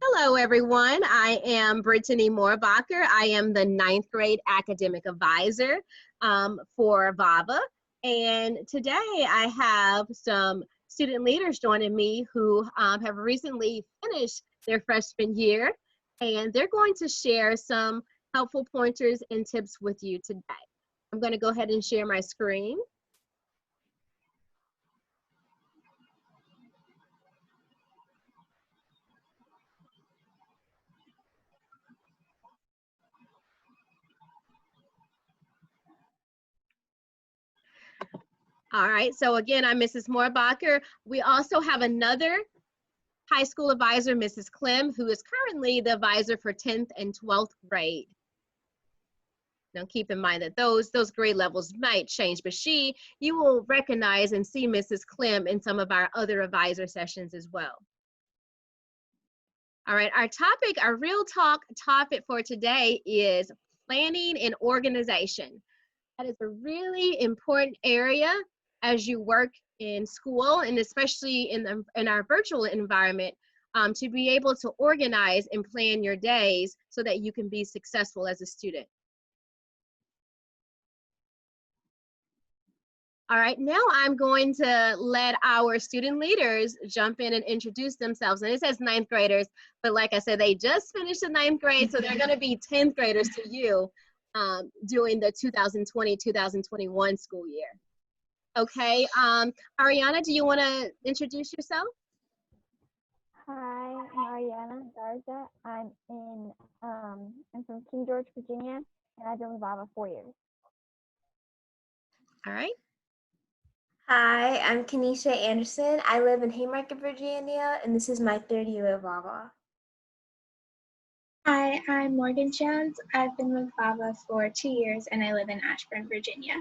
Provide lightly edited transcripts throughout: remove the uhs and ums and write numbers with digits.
Hello, everyone. I am Brittany Moorbacher. I am the ninth grade academic advisor for VAVA. And today I have some student leaders joining me who have recently finished their freshman year. And they're going to share some helpful pointers and tips with you today. I'm going to go ahead and share my screen. All right, so again, I'm Mrs. Moorbacher. We also have another high school advisor, Mrs. Clem, who is currently the advisor for 10th and 12th grade. Now keep in mind that those grade levels might change, but you will recognize and see Mrs. Clem in some of our other advisor sessions as well. All right, our real talk topic for today is planning and organization. That is a really important area as you work in school, and especially in our virtual environment, to be able to organize and plan your days so that you can be successful as a student. All right, now I'm going to let our student leaders jump in and introduce themselves. And it says ninth graders, but like I said, they just finished the ninth grade, so they're gonna be 10th graders to you during the 2020-2021 school year. Okay, Ariana, do you wanna introduce yourself? Hi, I'm Ariana Garza. I'm from King George, Virginia, and I've been with VAVA 4 years. All right. Hi, I'm Kenesha Anderson. I live in Haymarket, Virginia, and this is my 3rd year of VAVA. Hi, I'm Morgan Jones. I've been with VAVA for 2 years, and I live in Ashburn, Virginia.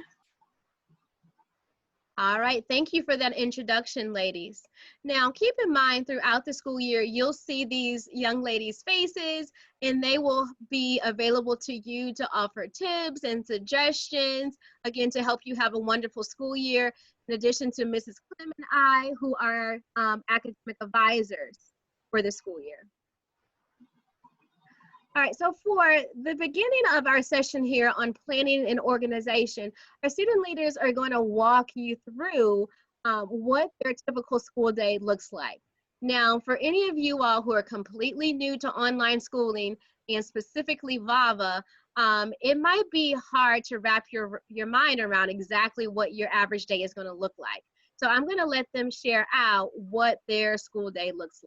All right, thank you for that introduction, ladies. Now, keep in mind throughout the school year, you'll see these young ladies' faces, and they will be available to you to offer tips and suggestions, again, to help you have a wonderful school year, in addition to Mrs. Clem and I, who are academic advisors for the school year. All right, so for the beginning of our session here on planning and organization, our student leaders are going to walk you through what their typical school day looks like. Now, for any of you all who are completely new to online schooling, and specifically VAVA, it might be hard to wrap your mind around exactly what your average day is going to look like. So I'm going to let them share out what their school day looks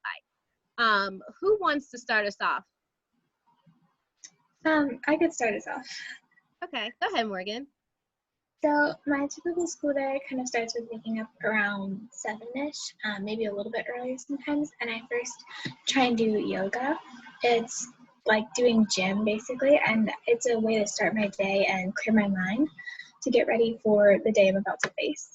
like. Who wants to start us off? I could start us off. Okay, go ahead, Morgan. So my typical school day kind of starts with waking up around 7-ish, maybe a little bit earlier sometimes, and I first try and do yoga. It's like doing gym basically, and it's a way to start my day and clear my mind to get ready for the day I'm about to face.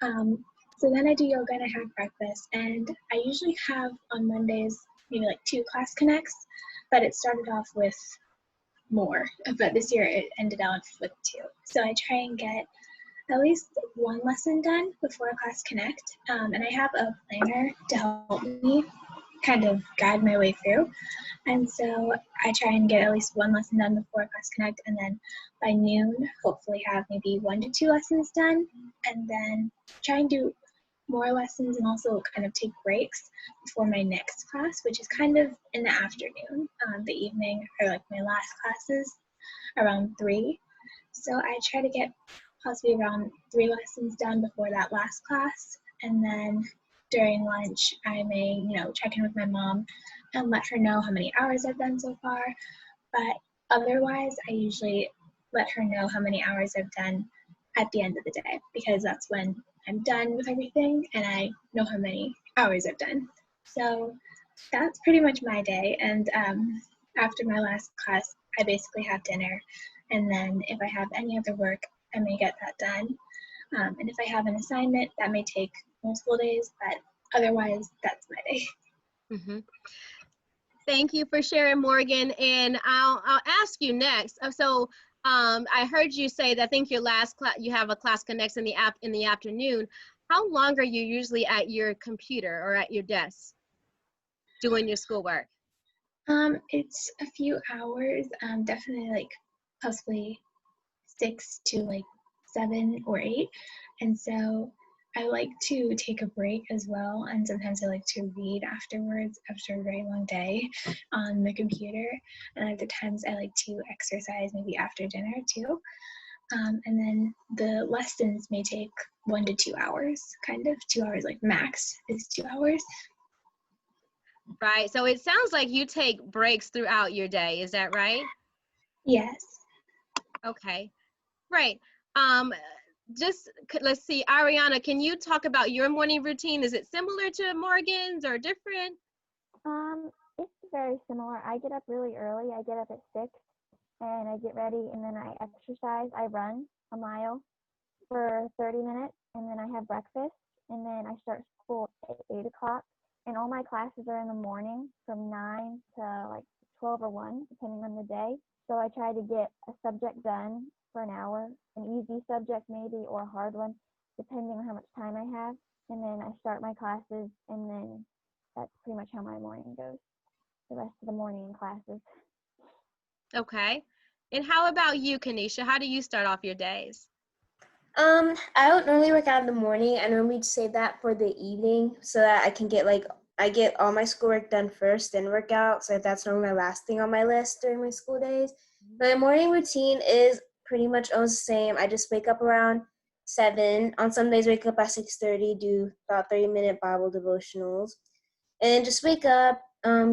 So then I do yoga and I have breakfast, and I usually have on Mondays maybe like 2 class connects, but it started off with more, but this year it ended out with 2. So I try and get at least 1 lesson done before a class connect, and I have a planner to help me kind of guide my way through. And so I try and get at least 1 lesson done before a class connect, and then by noon hopefully have maybe 1 to 2 lessons done, and then try and do more lessons and also kind of take breaks before my next class, which is kind of in the afternoon. The evening are like my last classes around 3. So I try to get possibly around 3 lessons done before that last class. And then during lunch, I may, check in with my mom and let her know how many hours I've done so far. But otherwise, I usually let her know how many hours I've done at the end of the day, because that's when I'm done with everything and I know how many hours I've done. So that's pretty much my day. And after my last class, I basically have dinner. And then if I have any other work, I may get that done. And if I have an assignment, that may take multiple days, but otherwise, that's my day. Mm-hmm. Thank you for sharing, Morgan. And I'll ask you next. So I heard you say that I think your last class, you have a class connects in the afternoon. How long are you usually at your computer or at your desk doing your schoolwork? It's a few hours, definitely like possibly 6 to like 7 or 8. And so I like to take a break as well. And sometimes I like to read afterwards after a very long day on the computer. And other times I like to exercise maybe after dinner too. And then the lessons may take 1 to 2 hours, kind of 2 hours, like max is 2 hours. Right. So it sounds like you take breaks throughout your day. Is that right? Yes. Okay. Right. Um, let's see, Ariana, can you talk about your morning routine? Is it similar to Morgan's or different? It's very similar. I get up really early. I get up at 6 and I get ready and then I exercise. I run a mile for 30 minutes and then I have breakfast and then I start school at 8 o'clock. And all my classes are in the morning from 9 to like 12 or 1, depending on the day. So I try to get a subject done for an hour, an easy subject maybe, or a hard one, depending on how much time I have. And then I start my classes, and then that's pretty much how my morning goes, the rest of the morning in classes. Okay. And how about you, Kanisha? How do you start off your days? I don't normally work out in the morning. I normally save that for the evening so that I can I get all my schoolwork done first, then work out. So that's normally my last thing on my list during my school days. My morning routine is pretty much almost the same. I just wake up around 7. On some days, wake up at 6:30, do about 30-minute Bible devotionals, and just wake up,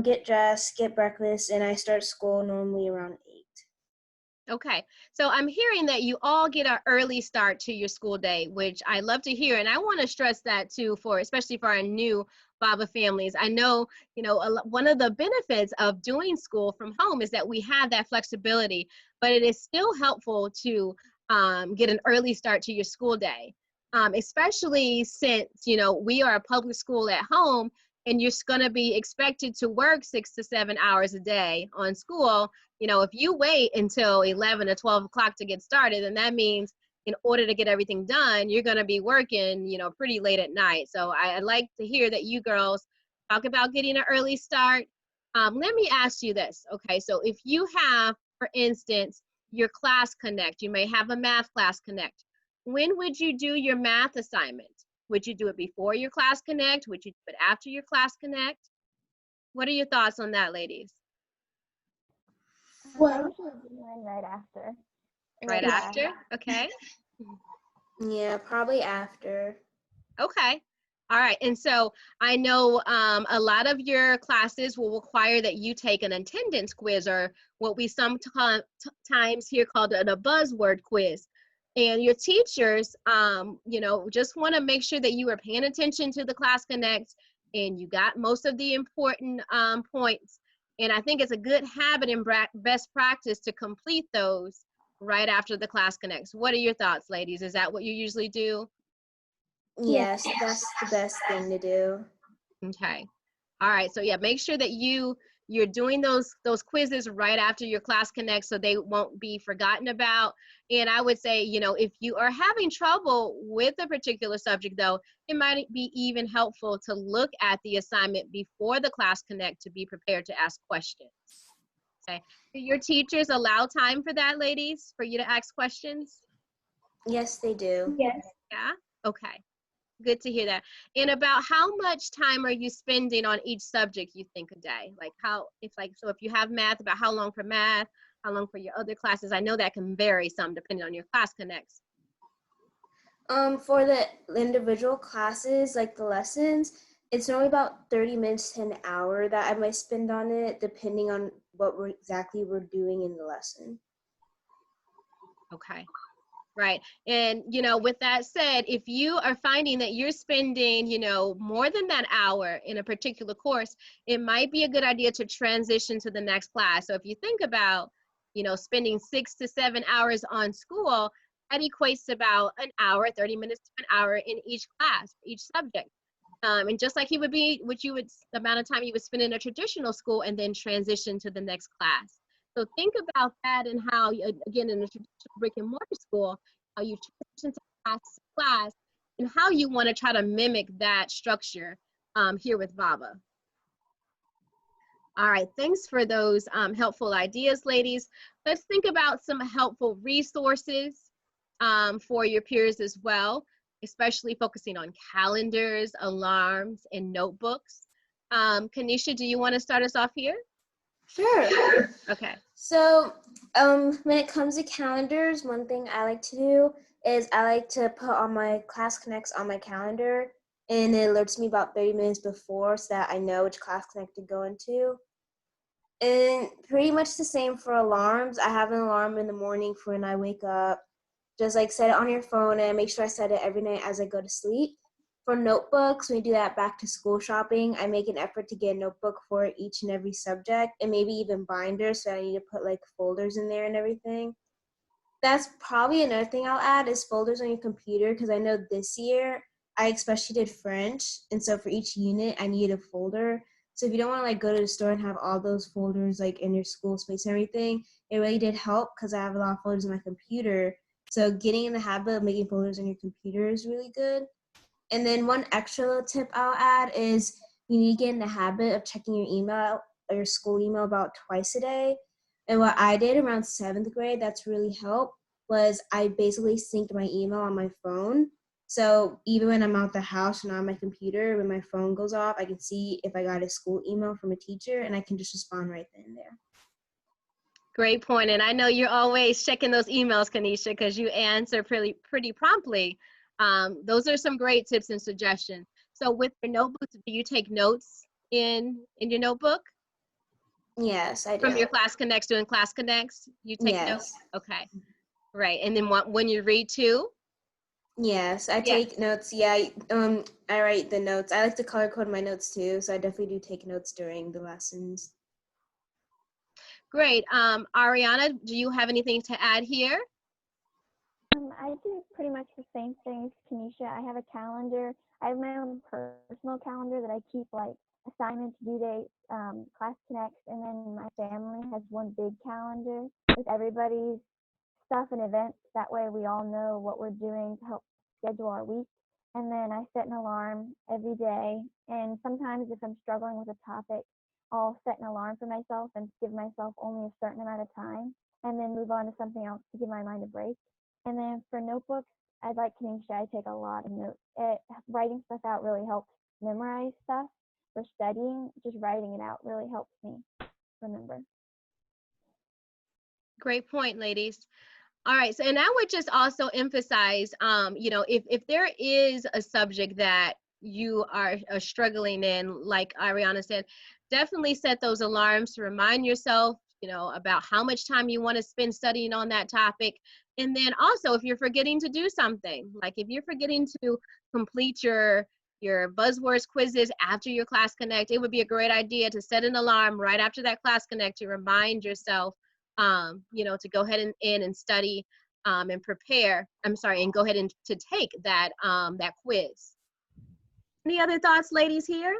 get dressed, get breakfast, and I start school normally around 8. Okay, so I'm hearing that you all get an early start to your school day, which I love to hear. And I want to stress that too, especially for our new VAVA families. I know, one of the benefits of doing school from home is that we have that flexibility, but it is still helpful to get an early start to your school day, especially since, we are a public school at home and you're going to be expected to work 6 to 7 hours a day on school. If you wait until 11 or 12 o'clock to get started, then that means in order to get everything done, you're going to be working, pretty late at night. So I'd like to hear that you girls talk about getting an early start. Let me ask you this. Okay, so if you have, for instance, your class connect, you may have a math class connect. When would you do your math assignment? Would you do it before your class connect? Would you do it after your class connect? What are your thoughts on that, ladies? I Well, usually do mine right after. Right Like, after? Okay. Yeah, probably after. Okay. All right. And so I know a lot of your classes will require that you take an attendance quiz, or what we sometimes here called a buzzword quiz. And your teachers, just want to make sure that you are paying attention to the class connect and you got most of the important points. And I think it's a good habit and best practice to complete those right after the class connects. What are your thoughts, ladies? Is that what you usually do? yeah. Yes, that's the best thing to do. Okay. All right. So yeah, make sure that you're doing those quizzes right after your class connect so they won't be forgotten about. And I would say, if you are having trouble with a particular subject though, it might be even helpful to look at the assignment before the class connect to be prepared to ask questions. Okay. Do your teachers allow time for that, ladies, for you to ask questions? Yes, they do. Yes. Yeah. Okay. Good to hear that. And about how much time are you spending on each subject, you think, a day? So if you have math, about how long for math, how long for your other classes? I know that can vary some depending on your class connects. For the individual classes, like the lessons, it's only about 30 minutes to an hour that I might spend on it, depending on what we're doing in the lesson. Okay. Right. And, with that said, if you are finding that you're spending, more than that hour in a particular course, it might be a good idea to transition to the next class. So if you think about, spending 6 to 7 hours on school, that equates to about an hour, 30 minutes to an hour in each class, each subject. And just like the amount of time you would spend in a traditional school and then transition to the next class. So think about that and how, again, in a traditional brick and mortar school, how you transition to class and how you want to try to mimic that structure here with VAVA. All right, thanks for those helpful ideas, ladies. Let's think about some helpful resources for your peers as well, especially focusing on calendars, alarms, and notebooks. Kanisha, do you want to start us off here? Sure. Okay. So, when it comes to calendars, one thing I like to do is I like to put all my class connects on my calendar, and it alerts me about 30 minutes before so that I know which class connect to go into. And pretty much the same for alarms. I have an alarm in the morning for when I wake up. Just like set it on your phone and make sure I set it every night as I go to sleep. For notebooks, when we do that back to school shopping, I make an effort to get a notebook for each and every subject and maybe even binders, so I need to put like folders in there and everything. That's probably another thing I'll add is folders on your computer, because I know this year I especially did French, and so for each unit I needed a folder. So if you don't want to like go to the store and have all those folders like in your school space and everything, it really did help because I have a lot of folders on my computer. So getting in the habit of making folders on your computer is really good. And then one extra little tip I'll add is you need to get in the habit of checking your email or your school email about twice a day. And what I did around 7th grade that's really helped was I basically synced my email on my phone. So even when I'm out the house and on my computer, when my phone goes off, I can see if I got a school email from a teacher and I can just respond right then and there. Great point. And I know you're always checking those emails, Kanisha, because you answer pretty promptly. Those are some great tips and suggestions. So with your notebooks, do you take notes in your notebook Yes, I from do. your class connects, doing class connects? You take notes? Yes. Okay. Right. And then when you read too? Yes, I Yeah. take notes. Yeah, I write the notes. I like to color code my notes too, so I definitely do take notes during the lessons. Great. Ariana, do you have anything to add here? I do pretty much the same thing as Kenesha. I have a calendar. I have my own personal calendar that I keep like assignments, due dates, class connects, and then my family has one big calendar with everybody's stuff and events. That way we all know what we're doing to help schedule our week. And then I set an alarm every day. And sometimes if I'm struggling with a topic, I'll set an alarm for myself and give myself only a certain amount of time and then move on to something else to give my mind a break. And then for notebooks, I'd like Kanisha, I take a lot of notes. Writing stuff out really helps memorize stuff. For studying, just writing it out really helps me remember. Great point, ladies. All right. So, and I would just also emphasize, if there is a subject that you are struggling in, like Ariana said, definitely set those alarms to remind yourself, about how much time you want to spend studying on that topic. And then also, if you're forgetting to do something, like if you're forgetting to complete your buzzwords quizzes after your class connect, it would be a great idea to set an alarm right after that class connect to remind yourself to go ahead and study and prepare. And go ahead and to take that quiz. Any other thoughts, ladies, here?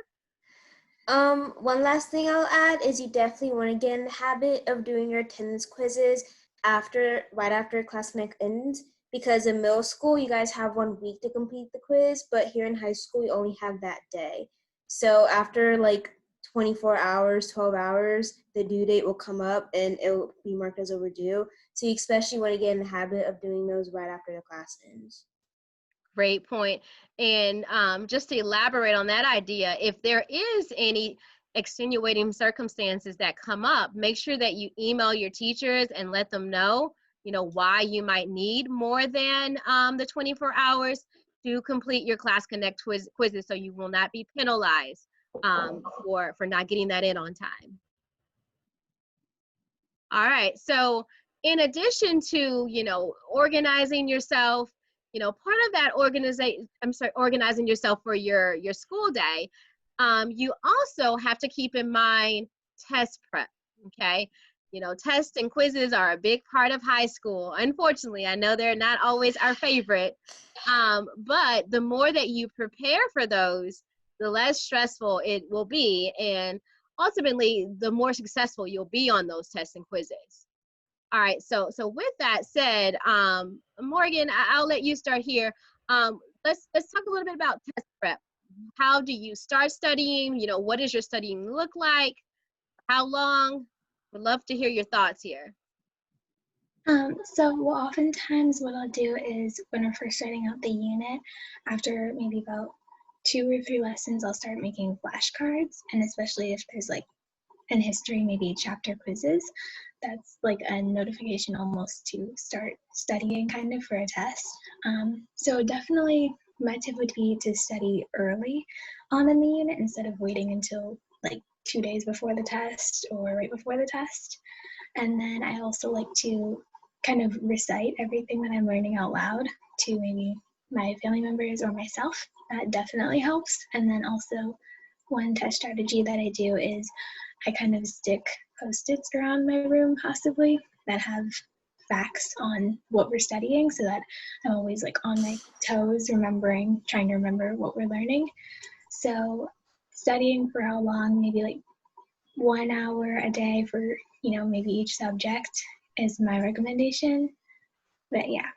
One last thing I'll add is you definitely want to get in the habit of doing your attendance quizzes right after class next ends, because in middle school you guys have 1 week to complete the quiz, but here in high school you only have that day. So after like 24 hours, 12 hours, the due date will come up and it will be marked as overdue. So you especially want to get in the habit of doing those right after the class ends. Great point. And just to elaborate on that idea, if there is any extenuating circumstances that come up, make sure that you email your teachers and let them know, why you might need more than the 24 hours to complete your class connect quizzes, so you will not be penalized for not getting that in on time. All right. So in addition to, organizing yourself, part of that organizing yourself for your school day, you also have to keep in mind test prep. Okay. Tests and quizzes are a big part of high school. Unfortunately, I know they're not always our favorite, but the more that you prepare for those, the less stressful it will be. And ultimately, the more successful you'll be on those tests and quizzes. All right, so with that said, Morgan, I'll let you start here. Let's talk a little bit about test prep. How do you start studying? What does your studying look like? How long? Would love to hear your thoughts here. So oftentimes what I'll do is when we're first starting out the unit, after maybe about 2 or 3 lessons, I'll start making flashcards, and especially if there's like in history, maybe chapter quizzes, that's like a notification almost to start studying kind of for a test. So definitely my tip would be to study early on in the unit instead of waiting until like 2 days before the test or right before the test. And then I also like to kind of recite everything that I'm learning out loud to maybe my family members or myself. That definitely helps. And then also one test strategy that I do is I kind of stick Post-its around my room possibly that have facts on what we're studying so that I'm always like on my toes trying to remember what we're learning. So studying for how long, maybe like 1 hour a day for, maybe each subject is my recommendation. But yeah.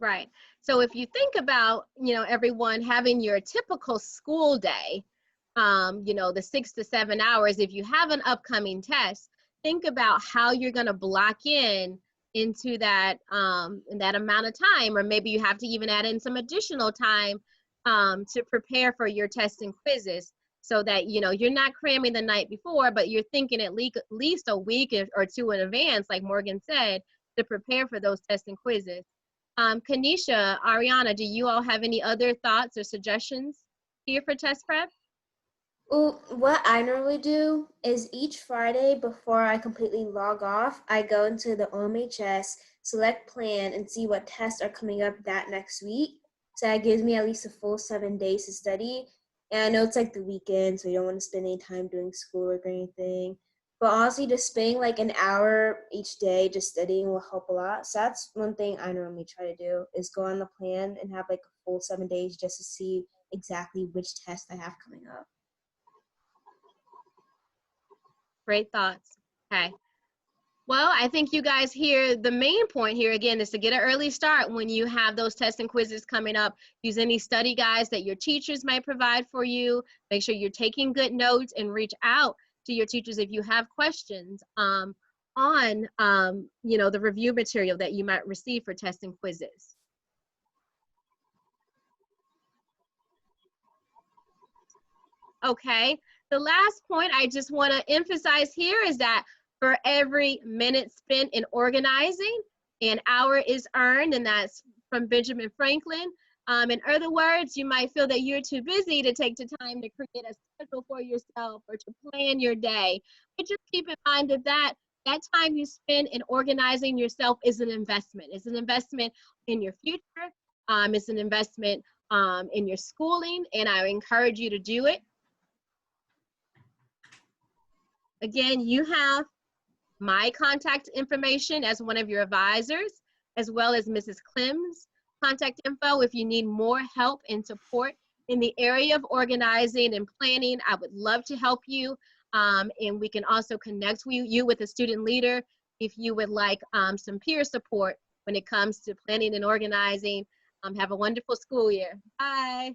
Right. So if you think about, everyone having your typical school day, the 6 to 7 hours, if you have an upcoming test, think about how you're going to block into that in that amount of time, or maybe you have to even add in some additional time to prepare for your tests and quizzes, so that you're not cramming the night before, but you're thinking at least a week or two in advance, like Morgan said, to prepare for those tests and quizzes. Kanisha, Ariana, do you all have any other thoughts or suggestions here for test prep? Well, what I normally do is each Friday before I completely log off, I go into the OMHS, select plan, and see what tests are coming up that next week. So that gives me at least a full 7 days to study. And I know it's like the weekend, so you don't want to spend any time doing schoolwork or anything. But honestly, just spending like an hour each day just studying will help a lot. So that's one thing I normally try to do, is go on the plan and have like a full 7 days just to see exactly which test I have coming up. Great thoughts. Okay. Well, I think you guys hear the main point here again is to get an early start when you have those tests and quizzes coming up. Use any study guides that your teachers might provide for you. Make sure you're taking good notes and reach out to your teachers if you have questions on the review material that you might receive for tests and quizzes. Okay, the last point I just want to emphasize here is that for every minute spent in organizing, an hour is earned, and that's from Benjamin Franklin. In other words, you might feel that you're too busy to take the time to create a schedule for yourself or to plan your day. But just keep in mind that time you spend in organizing yourself is an investment. It's an investment in your future. It's an investment in your schooling, and I encourage you to do it. Again, you have my contact information as one of your advisors, as well as Mrs. Clem's contact info. If you need more help and support in the area of organizing and planning, I would love to help you. And we can also connect you with a student leader if you would like some peer support when it comes to planning and organizing. Have a wonderful school year. Bye.